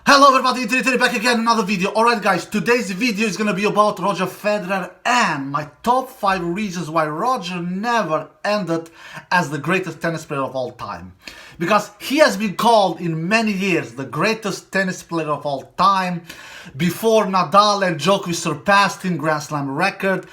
Hello everybody, it's back again, another video. Alright guys, today's video is gonna be about Roger Federer and my top 5 reasons why Roger never ended as the greatest tennis player of all time. Because he has been called in many years the greatest tennis player of all time. Before Nadal and Djokovic surpassed him Grand Slam record,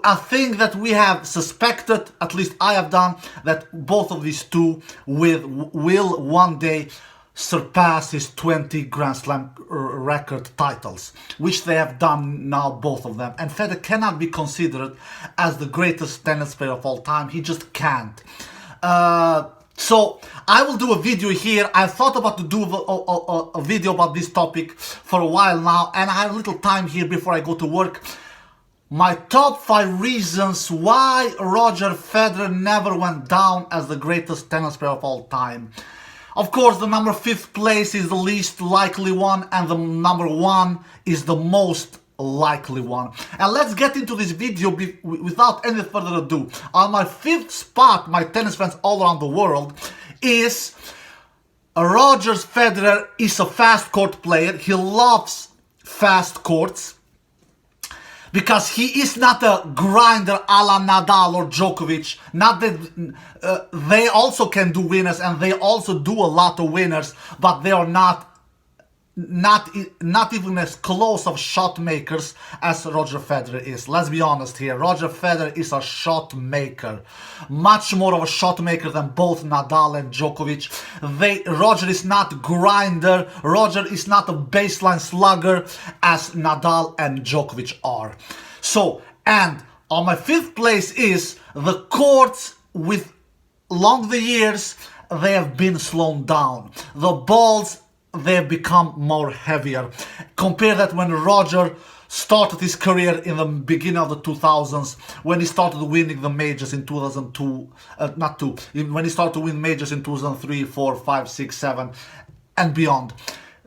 I think that we have suspected, at least I have done, that both of these two will one day surpass his 20 Grand Slam record titles, which they have done now, both of them. And Federer cannot be considered as the greatest tennis player of all time. He just can't. So I will do a video here. I thought about to do a video about this topic for a while now, and I have a little time here before I go to work. My top 5 reasons why Roger Federer never went down as the greatest tennis player of all time. Of course, the number 5th place is the least likely one, and the number 1 is the most likely one. And let's get into this video without any further ado. On my 5th spot, my tennis friends all around the world, is Roger Federer is a fast court player. He loves fast courts, because he is not a grinder a la Nadal or Djokovic. Not that they also can do winners, and they also do a lot of winners, but they are not even as close of shot makers as Roger Federer is. Let's be honest here. Roger Federer is a shot maker, much more of a shot maker than both Nadal and Djokovic. Roger is not grinder. Roger is not a baseline slugger as Nadal and Djokovic are. So, and on my 5th place is the courts. With along the years, they have been slowed down. The balls, they've become more heavier. Compare that when Roger started his career in the beginning of the 2000s, when he started winning the majors in 2002, when he started to win majors in 2003, 4, 5, 6, 7, and beyond.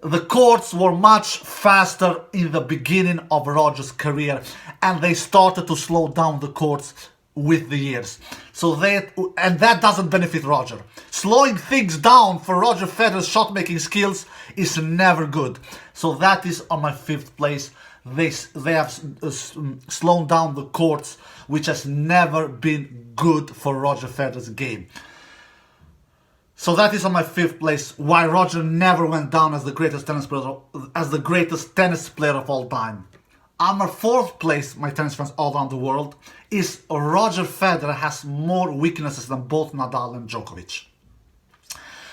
The courts were much faster in the beginning of Roger's career, and they started to slow down the courts with the years. So that doesn't benefit Roger. Slowing things down for Roger Federer's shot-making skills is never good. So that is on my 5th place. They have slowed down the courts, which has never been good for Roger Federer's game. So that is on my 5th place, why Roger never went down as the greatest tennis player of all time. On my 4th place, my tennis friends all around the world, is Roger Federer has more weaknesses than both Nadal and Djokovic.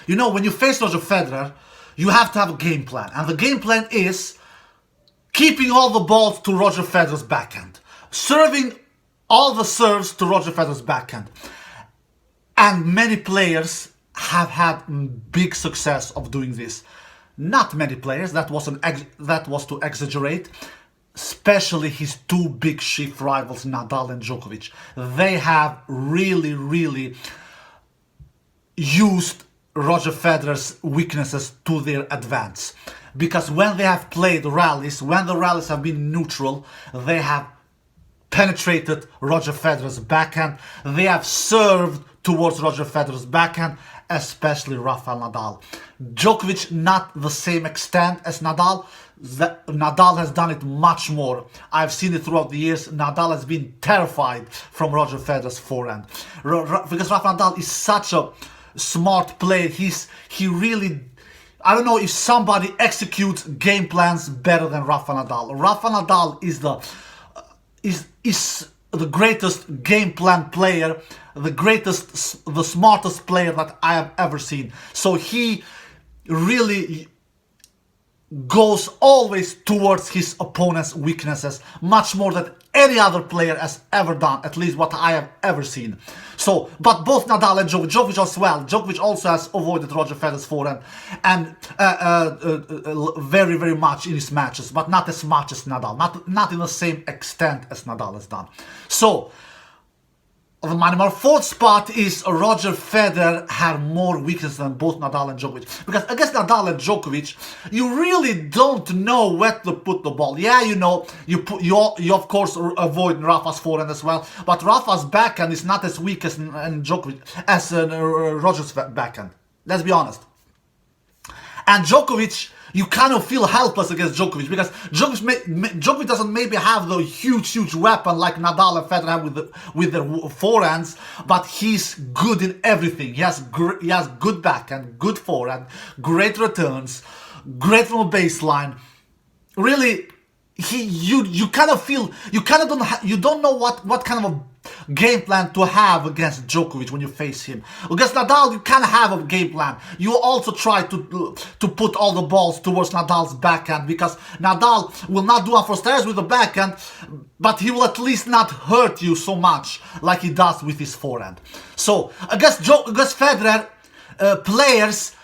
You know, when you face Roger Federer, you have to have a game plan. And the game plan is keeping all the balls to Roger Federer's backhand. Serving all the serves to Roger Federer's backhand. And many players have had big success of doing this. Not many players, that was to exaggerate. Especially his 2 big chief rivals, Nadal and Djokovic. They have really used Roger Federer's weaknesses to their advance. Because when they have played rallies, when the rallies have been neutral, they have penetrated Roger Federer's backhand. They have served towards Roger Federer's backhand, especially Rafael Nadal. Djokovic, not the same extent as Nadal. Nadal has done it much more. I've seen it throughout the years. Nadal has been terrified from Roger Federer's forehand. Because Rafael Nadal is such a smart player. He really, I don't know if somebody executes game plans better than Rafael Nadal. Rafael Nadal is the greatest game plan player, the smartest player that I have ever seen. So he really goes always towards his opponent's weaknesses, much more than any other player has ever done, at least what I have ever seen. So, but both Nadal and Djokovic as well. Djokovic also has avoided Roger Federer's forehand and very much in his matches, but not as much as Nadal, not in the same extent as Nadal has done. So, my number 4th spot is Roger Federer had more weaknesses than both Nadal and Djokovic. Because against Nadal and Djokovic, you really don't know where to put the ball. Yeah, you know, you of course avoid Rafa's forehand as well. But Rafa's backhand is not as weak as Roger's backhand. Let's be honest. And Djokovic you kind of feel helpless against Djokovic, because Djokovic doesn't maybe have the huge weapon like Nadal and Federer have with their forehands, but he's good in everything. He has good backhand, good forehand, great returns, great from a baseline. Really, you kind of feel you don't know what kind of a game plan to have against Djokovic when you face him. Against Nadal, you can have a game plan. You also try to put all the balls towards Nadal's backhand, because Nadal will not do unforced errors with the backhand, but he will at least not hurt you so much like he does with his forehand. So against Federer, players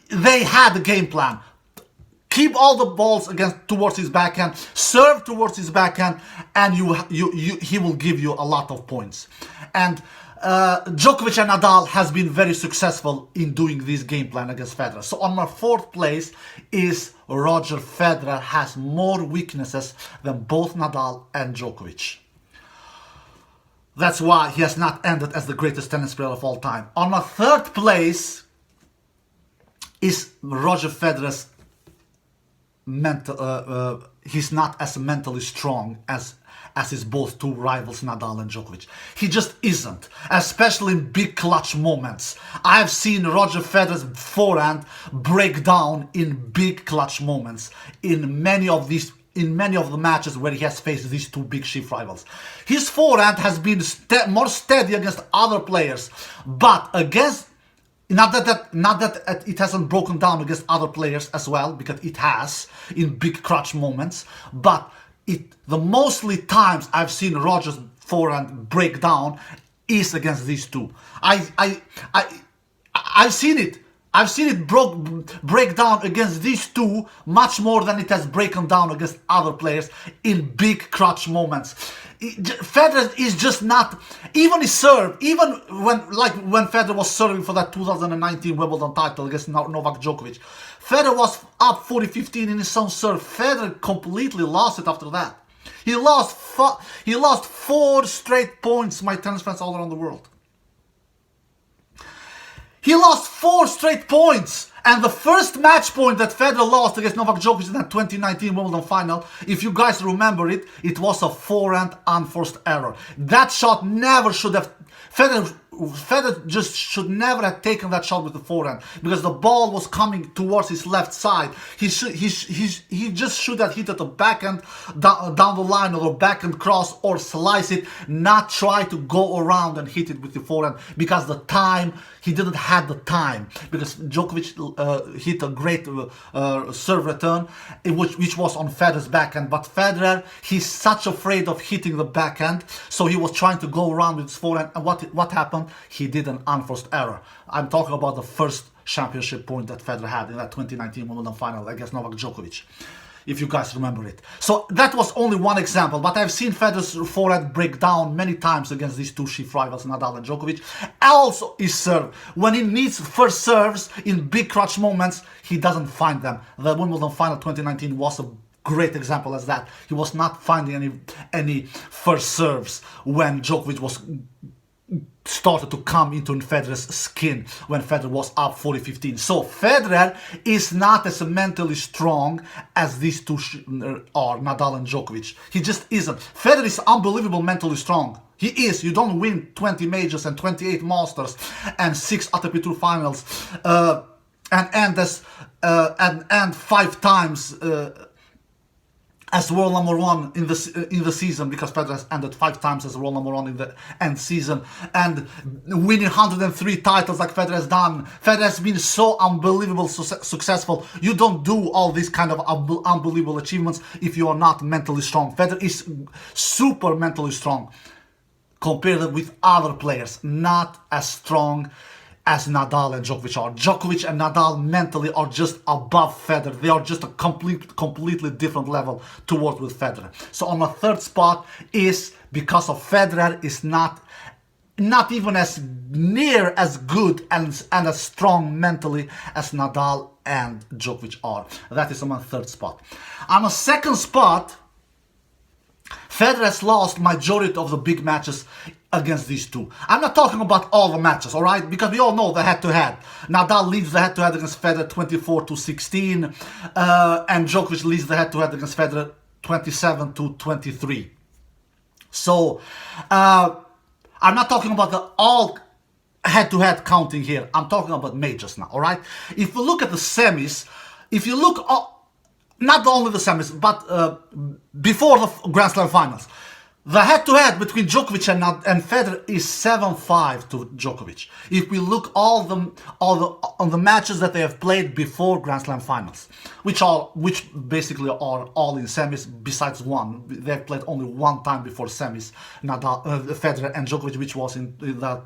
they had a game plan. Keep all the balls towards his backhand, serve towards his backhand, and he will give you a lot of points. And Djokovic and Nadal has been very successful in doing this game plan against Federer. So on my fourth place is Roger Federer. Has more weaknesses than both Nadal and Djokovic. That's why he has not ended as the greatest tennis player of all time. On my third place is Roger Federer's he's not as mentally strong as his both two rivals Nadal and Djokovic. He just isn't, especially in big clutch moments. I've seen Roger Federer's forehand break down in big clutch moments in many of the matches where he has faced these two big chief rivals. His forehand has been more steady against other players, but against not that it hasn't broken down against other players as well, because it has in big clutch moments, but the mostly times I've seen Roger's forehand break down is against these two. I've seen it. I've seen it break down against these two much more than it has broken down against other players in big clutch moments. Federer is just not, even his serve, even when Federer was serving for that 2019 Wimbledon title against Novak Djokovic, Federer was up 40-15 in his own serve. Federer completely lost it after that. He lost 4 straight points, my tennis fans all around the world. He lost 4 straight points. And the first match point that Federer lost against Novak Djokovic in that 2019 Wimbledon final, if you guys remember it, it was a forehand unforced error. That shot never should have... Federer just should never have taken that shot with the forehand, because the ball was coming towards his left side. He just should have hit at the backhand down the line, or a backhand cross, or slice it, not try to go around and hit it with the forehand, because he didn't have the time, because Djokovic hit a great serve return, which was on Federer's backhand, but Federer, he's such afraid of hitting the backhand, so he was trying to go around with his forehand, and what happened? He did an unforced error. I'm talking about the first championship point that Federer had in that 2019 Wimbledon final against Novak Djokovic, if you guys remember it. So that was only one example, but I've seen Federer's forehand break down many times against these two chief rivals, Nadal and Djokovic. Also his serve. When he needs first serves in big clutch moments, he doesn't find them. The Wimbledon final 2019 was a great example as that. He was not finding any first serves when Djokovic was started to come into Federer's skin when Federer was up 40-15. So Federer is not as mentally strong as these two are, Nadal and Djokovic. He just isn't. Federer is unbelievable mentally strong. He is. You don't win 20 majors and 28 masters and 6 ATP Tour finals and 5 times as world number 1 in the season, because Federer has ended 5 times as world number 1 in the end season, and winning 103 titles like Federer has done. Federer has been so unbelievable successful. You don't do all these kind of unbelievable achievements if you are not mentally strong. Federer is super mentally strong compared with other players, not as strong as Nadal and Djokovic are. Djokovic and Nadal mentally are just above Federer. They are just a completely different level towards with Federer. So on my third spot is because of Federer is not even as near as good and as strong mentally as Nadal and Djokovic are. That is on my third spot. On my second spot, Federer has lost majority of the big matches against these two. I'm not talking about all the matches, all right? Because we all know the head-to-head. Nadal leads the head-to-head against Federer 24-16, and Djokovic leads the head-to-head against Federer 27-23. So, I'm not talking about the all head-to-head counting here. I'm talking about majors now, all right? If you look at the semis, if you look, not only the semis, but before the Grand Slam finals, the head-to-head between Djokovic and Federer is 7-5 to Djokovic. If we look on the matches that they have played before Grand Slam finals, which basically are all in semis besides one. They've played only one time before semis, Federer and Djokovic, which was in the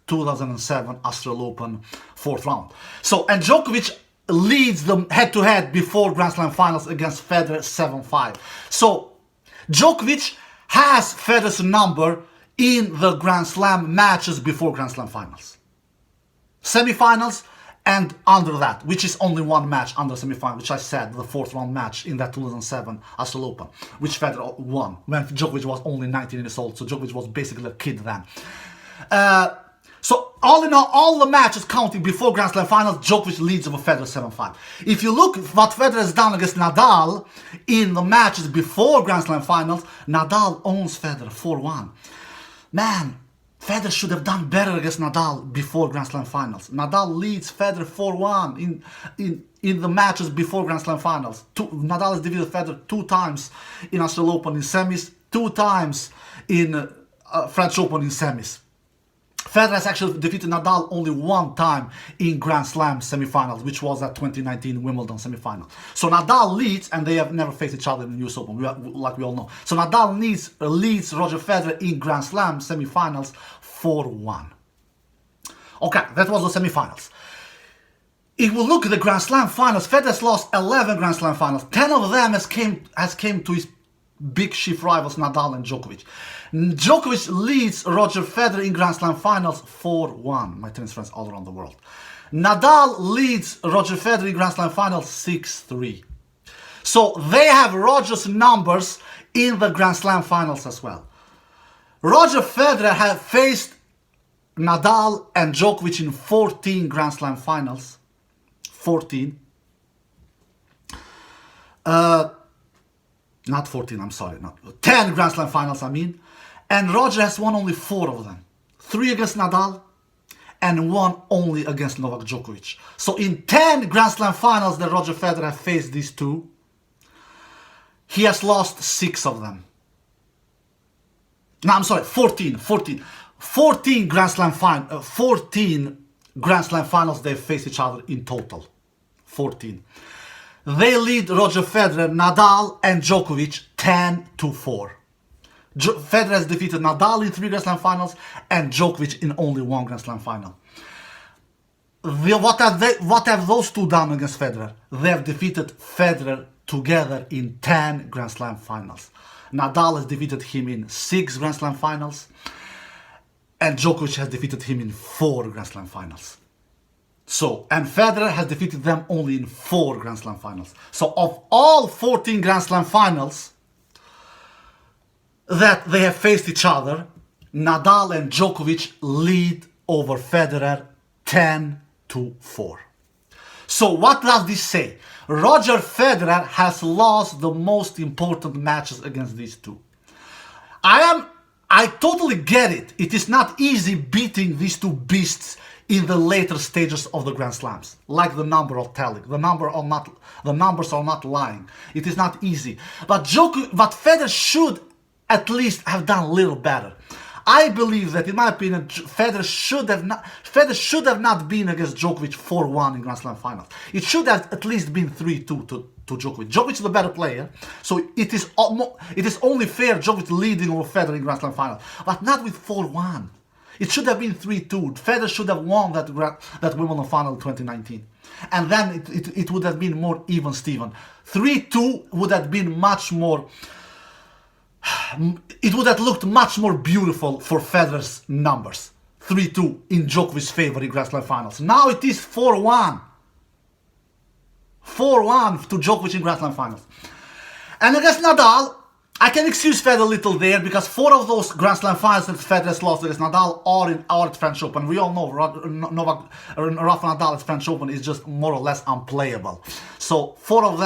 2007 Australian Open 4th round. So, and Djokovic leads the head-to-head before Grand Slam finals against Federer 7-5. So, Djokovic has Federer's number in the Grand Slam matches before Grand Slam finals. Semi-finals and under that, which is only one match under semi-final, which I said, the 4th round match in that 2007 Australian Open, which Federer won when Djokovic was only 19 years old, so Djokovic was basically a kid then. So all in all the matches counting before Grand Slam finals, Djokovic leads over Federer 7-5. If you look what Federer has done against Nadal in the matches before Grand Slam finals, Nadal owns Federer 4-1. Man, Federer should have done better against Nadal before Grand Slam finals. Nadal leads Federer 4-1 in the matches before Grand Slam finals. Nadal has defeated Federer 2 times in Australian Open in semis, 2 times in French Open in semis. Federer has actually defeated Nadal only 1 time in Grand Slam semifinals, which was at 2019 Wimbledon semifinal. So Nadal leads, and they have never faced each other in the US Open, like we all know. So Nadal leads Roger Federer in Grand Slam semifinals 4-1. Okay, that was the semifinals. If we look at the Grand Slam finals, Federer has lost 11 Grand Slam finals. 10 of them has came to his big chief rivals Nadal and Djokovic. Djokovic leads Roger Federer in Grand Slam finals 4-1, my tennis friends all around the world. Nadal leads Roger Federer in Grand Slam finals 6-3. So they have Roger's numbers in the Grand Slam finals as well. Roger Federer has faced Nadal and Djokovic in 14 Grand Slam finals. 14. Not 14, I'm sorry, not 10 Grand Slam finals, I mean. And Roger has won only 4 of them. 3 against Nadal and 1 only against Novak Djokovic. So in 10 Grand Slam finals that Roger Federer has faced these two, he has lost 6 of them. No, I'm sorry, 14 Grand Slam finals they've faced each other in total. 14. They lead Roger Federer, Nadal and Djokovic 10-4. Federer has defeated Nadal in 3 Grand Slam finals and Djokovic in only 1 Grand Slam final. What have those two done against Federer? They have defeated Federer together in 10 Grand Slam finals. Nadal has defeated him in 6 Grand Slam finals and Djokovic has defeated him in 4 Grand Slam finals. So, and Federer has defeated them only in 4 Grand Slam finals. So of all 14 Grand Slam finals that they have faced each other, Nadal and Djokovic lead over Federer 10-4. So what does this say? Roger Federer has lost the most important matches against these two. I totally get it. It is not easy beating these two beasts in the later stages of the Grand Slams, like the number are telling. The numbers are not lying. It is not easy. But Federer should at least have done a little better. I believe that, in my opinion, Federer should have not been against Djokovic 4-1 in Grand Slam finals. It should have at least been 3-2 to Djokovic. Djokovic is the better player, so it is only fair Djokovic leading over Federer in Grand Slam finals, but not with 4-1. It should have been 3-2. Federer should have won that Wimbledon final in 2019. And then it would have been more even Steven. 3-2 would have been much more... It would have looked much more beautiful for Federer's numbers. 3-2 in Djokovic's favor in Grand Slam finals. Now it is 4-1. 4-1 to Djokovic in Grand Slam finals. And against Nadal, I can excuse Federer a little there because 4 of those Grand Slam finals that Federer has lost against Nadal are at French Open. We all know Rafa Nadal at French Open is just more or less unplayable. So 4 of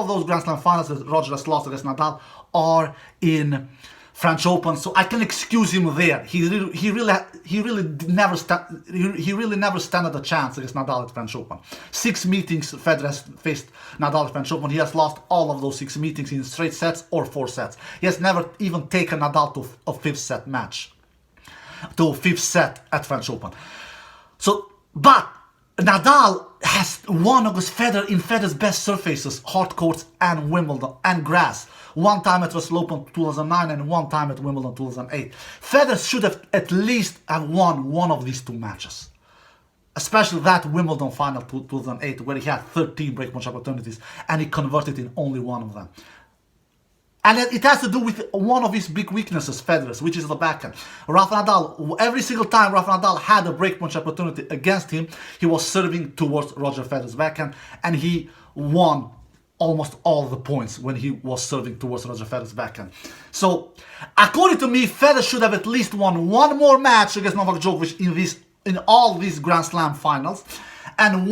those Grand Slam finals that Roger has lost against Nadal are in French Open, so I can excuse him there. He really never stood a chance against Nadal at French Open. 6 meetings Federer has faced Nadal at French Open. He has lost all of those 6 meetings in straight sets or 4 sets. He has never even taken Nadal to a 5th set match, to a 5th set at French Open. So, but Nadal has won against Federer in Federer's best surfaces, hard courts and Wimbledon and grass. 1 time at Russell Open 2009 and 1 time at Wimbledon 2008. Federer should have at least have won one of these 2 matches. Especially that Wimbledon final 2008 where he had 13 breakpoint opportunities and he converted in only 1 of them. And it has to do with one of his big weaknesses, Federer's, which is the backhand. Rafa Nadal, every single time Rafa Nadal had a breakpoint opportunity against him, he was serving towards Roger Federer's backhand, and he won almost all the points when he was serving towards Roger Federer's backhand. So, according to me, Federer should have at least won 1 more match against Novak Djokovic in all these Grand Slam finals, and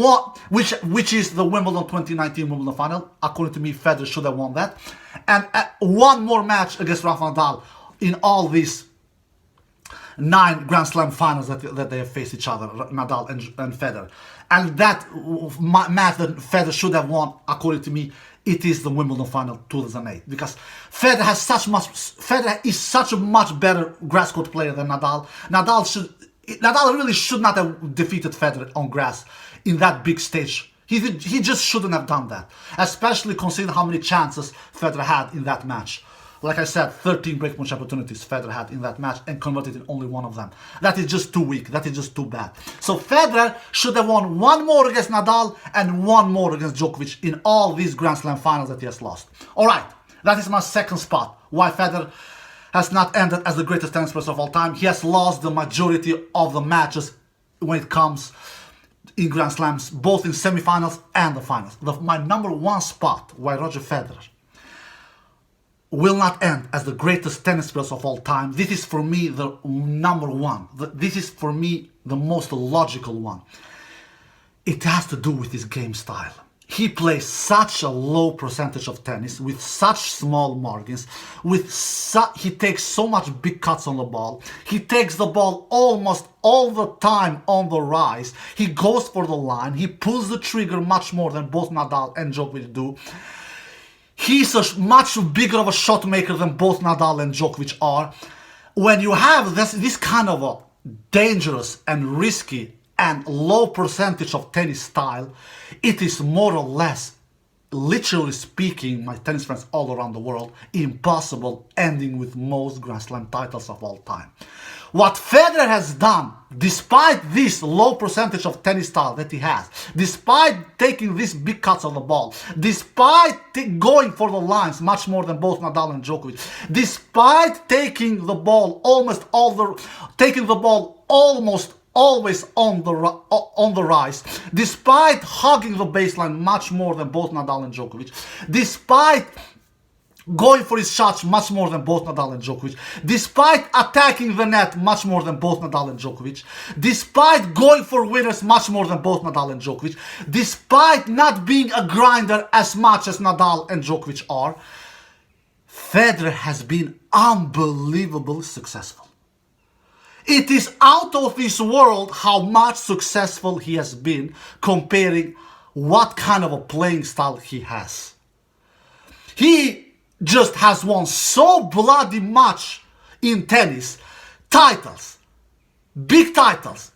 which is the Wimbledon 2019 Wimbledon final. According to me, Federer should have won that, and 1 more match against Rafa Nadal in all these 9 Grand Slam finals that they have faced each other, Nadal and Federer. And that match that Federer should have won, according to me, it is the Wimbledon final 2008. Because Federer is such a much better grass court player than Nadal. Nadal really should not have defeated Federer on grass in that big stage. He just shouldn't have done that, especially considering how many chances Federer had in that match. Like I said, 13 breakpoint opportunities Federer had in that match and converted in only 1 of them. That is just too weak. That is just too bad. So Federer should have won 1 more against Nadal and 1 more against Djokovic in all these Grand Slam finals that he has lost. Alright, that is my second spot. Why Federer has not ended as the greatest tennis player of all time. He has lost the majority of the matches when it comes in Grand Slams, both in semifinals and the finals. My number 1 spot why Roger Federer will not end as the greatest tennis player of all time. This is for me the number 1. This is for me the most logical one. It has to do with his game style. He plays such a low percentage of tennis with such small margins. He takes so much big cuts on the ball. He takes the ball almost all the time on the rise. He goes for the line. He pulls the trigger much more than both Nadal and Djokovic do. He's a much bigger of a shot maker than both Nadal and Djokovic are. When you have this kind of a dangerous and risky and low percentage of tennis style, it is more or less, literally speaking, my tennis friends all around the world, impossible ending with most Grand Slam titles of all time. What Federer has done, despite this low percentage of tennis style that he has, despite taking these big cuts on the ball, despite going for the lines much more than both Nadal and Djokovic, despite taking the ball almost always on the rise, despite hugging the baseline much more than both Nadal and Djokovic, despite going for his shots much more than both Nadal and Djokovic, despite attacking the net much more than both Nadal and Djokovic, despite going for winners much more than both Nadal and Djokovic, despite not being a grinder as much as Nadal and Djokovic are, Federer has been unbelievably successful. It is out of this world how much successful he has been comparing what kind of a playing style he has. He just has won so bloody much in tennis, titles, big titles,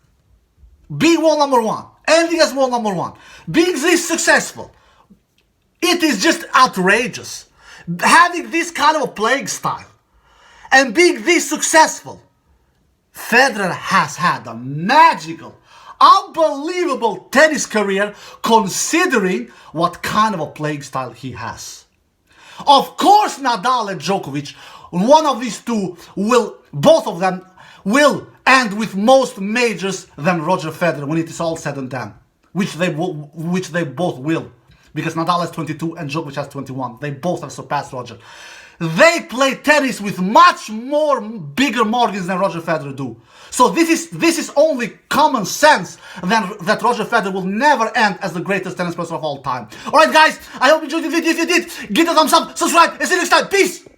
being world number 1, ending as world number 1, being this successful. It is just outrageous. Having this kind of a playing style and being this successful, Federer has had a magical, unbelievable tennis career considering what kind of a playing style he has. Of course, Nadal and Djokovic, one of these two both of them will end with most majors than Roger Federer when it is all said and done, which they both will. because Nadal has 22 and Djokovic has 21. They both have surpassed Roger. They play tennis with much more bigger margins than Roger Federer do. So this is only common sense that Roger Federer will never end as the greatest tennis player of all time. Alright guys, I hope you enjoyed the video. If you did, give it a thumbs up, subscribe, and see you next time. Peace!